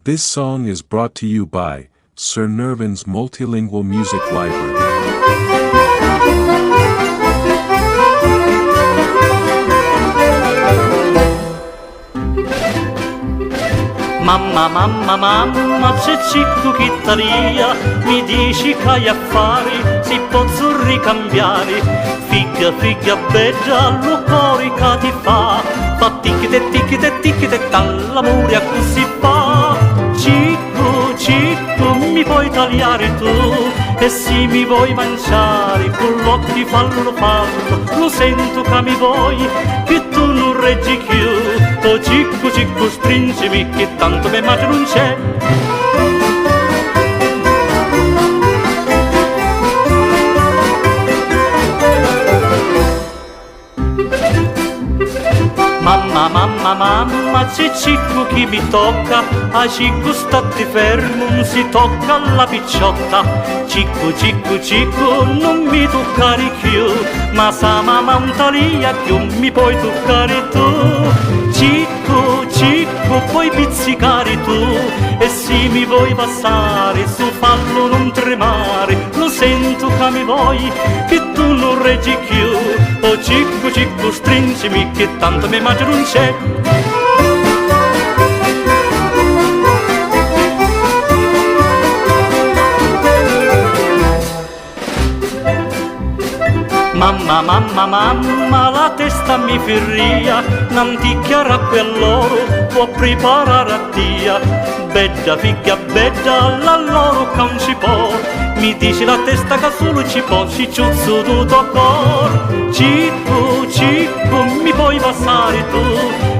This song is brought to you by Sir Nervin's Multilingual Music Library. Mamma, mamma, mamma, c'è cicco chittaria, mi dici che hai affari, si possono ricambiare. Figlia, figlia bella, lo cuore che ti fa ticchite, l'amore a così fa. Cicco, mi puoi tagliare tu, e se mi vuoi mangiare, con l'occhio fallo, lo sento che mi vuoi, che tu non reggi più. Oh cicco, stringimi, che tanto me mangia non c'è. Mamma, c'è cicco chi mi tocca, a cicco state fermo, non si tocca alla picciotta. Cicco, non mi toccare più, ma sa mamma un talia che mi puoi toccare tu. Cicco, puoi pizzicare tu, e se mi vuoi passare, su fallo non tremare, lo sento che mi vuoi, che tu non reggi più. Oh cicco, stringimi, che tanto me mangia non c'è. Mamma, la testa mi firria, non ti chiara quell'oro, può preparare a dia. Bella figlia, bella, la loro che non ci può, mi dice la testa che solo ci può, ci ciuzzo tutto cor. Cicco, mi puoi passare tu,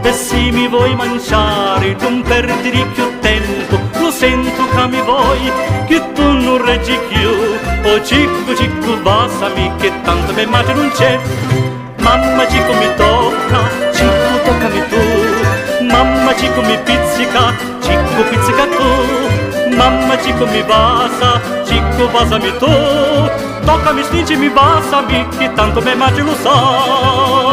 e se mi vuoi mangiare, non perdere più tempo, lo sento che mi vuoi, che tu non reggi più. Oh cicco, basami, che tanto me mangia non c'è. Mamma cicco mi tocca, cicco toccami tu. Mamma cicco mi pizzica, cicco pizzica tu. Mamma cicco mi basa, cicco basami tu. Toccami, stringimi, basami, che tanto me mangia lo so.